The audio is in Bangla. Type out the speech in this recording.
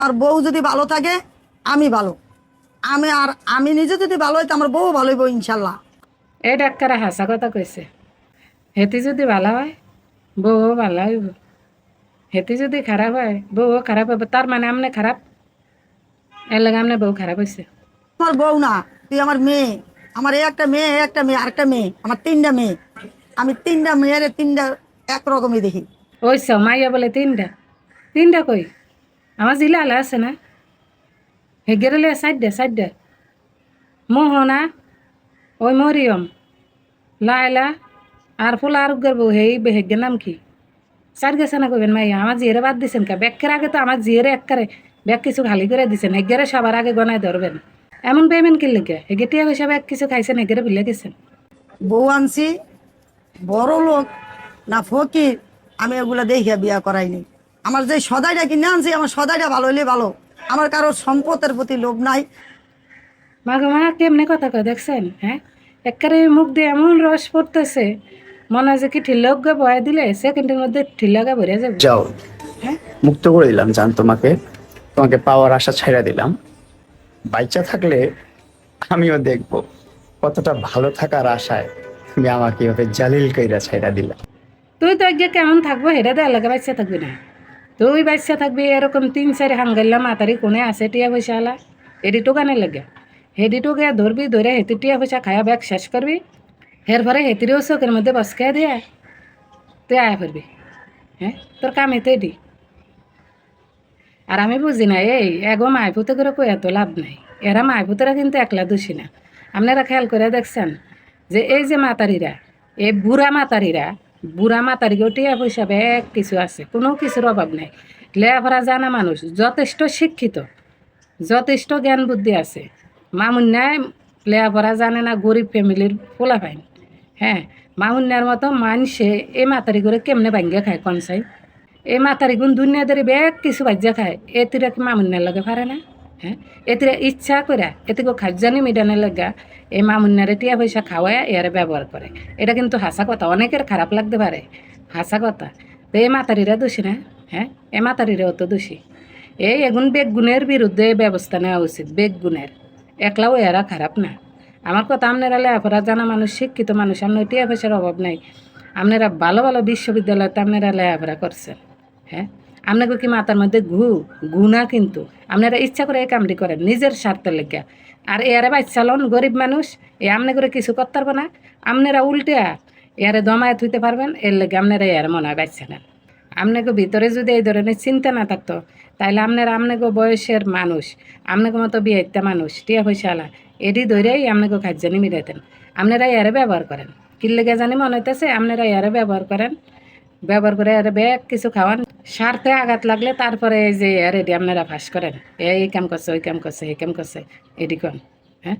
আর বউ যদি ভালো থাকে আমি ভালো, আমি নিজে যদি ভালো হইতো আমার বউ ভালো হইব ইনশাল্লাহ। এই ডাক্তার হাসা কথা কইছে, হেতি যদি ভালো হয় বউ ভালো হইব, হেতি যদি খারাপ হয় বউ খারাপ হবে। তার মানে আমনে খারাপ, এর লাগে আমনে বউ খারাপ হয়েছে। আমার বউ না, তুই আমার মেয়ে। আমার একটা মেয়ে, একটা মেয়ে, আরেকটা মেয়ে, আমার তিনটা মেয়ে। আমি তিনটা মেয়ের তিনটা একরকমই দেখি। ওই মাইয়া বলে তিনটা, তিনটা কই আমার জিলা আলা আছে না, হেগেরলে সাইডটা মোহনা, ওই মরিয়ম, লাইলা আর ফুলা আর বউ হেই হেগের নাম কি সার গেছে না কইবেন মাইয়া আমার জিয়েরে বাদ দিছেন কা ব্যাগের আগে তো আমার জিয়েরে একবারে ব্যাগ কিছু খালি করে দিছেন, হেগেরে সবার আগে গনায় ধরবেন। এমন পেমেন্ট কিনলে কে হেগে টিয়া পয়সা ব্যাগ কিছু খাইছেন হেগেরে ভুলে গেছেন। বউ আনছি বড় লোক না ফকির আমি এগুলা দেখিয়া বিয়া করাইনি। আমার যে সদাইটা কিনে আনছি আমার সদাইটা ভালো হইলে ভালো, আমার কারো সম্পদের প্রতি লোভ নাই। মা গো মা কেমনে কথা কয় দেখছেন, হ্যাঁ একবারে মুখ দিয়ে এমন রস পড়তেছে, মনে হয় যে কি ঠিল্লকে বয়া দিলে সেকেন্ডের মধ্যে ঠিল্লাগা ভরে যাবে। যাও, হ্যাঁ মুক্ত করে দিলাম জান তোমাকে, তোমাকে পাওয়ার আশা ছাইড়া দিলাম। বাচ্চা থাকলে আমিও দেখবো কতটা ভালো থাকার আশায় তুমি আমাকে ওকে জালিল কইরা ছাইড়া দিলা। তুই তো আগে কেমন থাকবো হেটা দেওয়ার লাগে বাচ্চা থাকবি না, তুই বাচ্চা থাকবি এরকম 3-4 হাঙ্গাইলা মাতারি কোনে আছে টিয়া পয়সা আলা এডি টোকানের লাগে, হেডি টোকে ধরবি ধরে হেতি টিয়া পয়সা খায়া ব্যাগ শেষ করবি, এর পরে হেতিরও চোখের মধ্যে বসকে দিয়ে তুই আয়া করবি। হ্যাঁ তোর কাম এতে এডি। আর আমি বুঝি না এই এগো মাইপুতে করে কই এত লাভ নাই, এরা মাইপুতেরা কিন্তু একলা দোষী না। আপনারা খেয়াল করে দেখছেন যে এই যে মাতারিরা, এই বুড়া মাতারিকেও টিয়া পয়সা ব্যাগ কিছু আছে, কোনো কিছুর অভাব নাই। লেখাপড়া জানা মানুষ, যথেষ্ট শিক্ষিত, যথেষ্ট জ্ঞান বুদ্ধি আছে। মামুন্যায় লেখাপড়া জানে না, গরিব ফ্যামিলির পোলা পাইন। হ্যাঁ মামুন্যার মতো মানুষে এই মাতারি করে কেমনে ভাঙ্গিয়া খায় কনসাই, এই মাতারি গুণ দুনিয়াদারি ব্যাগ কিছু বাজ্যা খায়, এতিরা কি মামুন্যার লগে পারে না? হ্যাঁ এতিরা ইচ্ছা করে এতিকে খাজানি মিডানের লগা এই মামুন্যারে টিয়া পয়সা খাওয়ায় এর ব্যবহার করে। এটা কিন্তু হাসা কথা, অনেকের খারাপ লাগতে পারে হাসা কথা, তো এই মাতারিরা দোষী না? হ্যাঁ এই মাতারিরাও তো দোষী। এই এগুন বেগুনের বিরুদ্ধে ব্যবস্থা নেওয়া উচিত, বেগুনের একলাও এরা খারাপ না। আমার কথা আপনারা লেখাপড়া জানা মানুষ, শিক্ষিত মানুষ, আপনার টিয়া পয়সার অভাব নাই, আপনারা ভালো ভালো বিশ্ববিদ্যালয়তে আপনারা লেখাপড়া করছেন। হ্যাঁ আপনাকে কি মাথার মধ্যে ঘু না, কিন্তু আপনারা ইচ্ছা করে এই কামটি করেন নিজের স্বার্থের লেগে। আর এরা বাচ্চা লন গরিব মানুষ, এ আপনি করে কিছু করতে পারবো না, আপনারা উল্টিয়া এরে দমায় থুইতে পারবেন, এর লেগে আপনারা এর মনে হয় বাচ্চা নেন। আপনাকে ভিতরে যদি এই ধরনের চিন্তা না থাকতো তাইলে আপনাকে বয়সের মানুষ, আপনাকে মতো বিয়েতে মানুষ টিয়া পয়সাওয়ালা এটি ধরেই আপনাকে খাদ্যানি মিলাইতেন। আপনারা এরে ব্যবহার করেন, কিল্লেগে জানি মনে হইতেছে আপনারা এরে ব্যবহার করেন, ব্যবহার করে এর ব্যাগ কিছু খাওয়ান, স্বার্থে আঘাত লাগলে তারপরে এই যে এর এটি আপনারা ফাঁস করেন, এই কাম করছে ওই কাম করছে এই কাম করছে এটি কোন। হ্যাঁ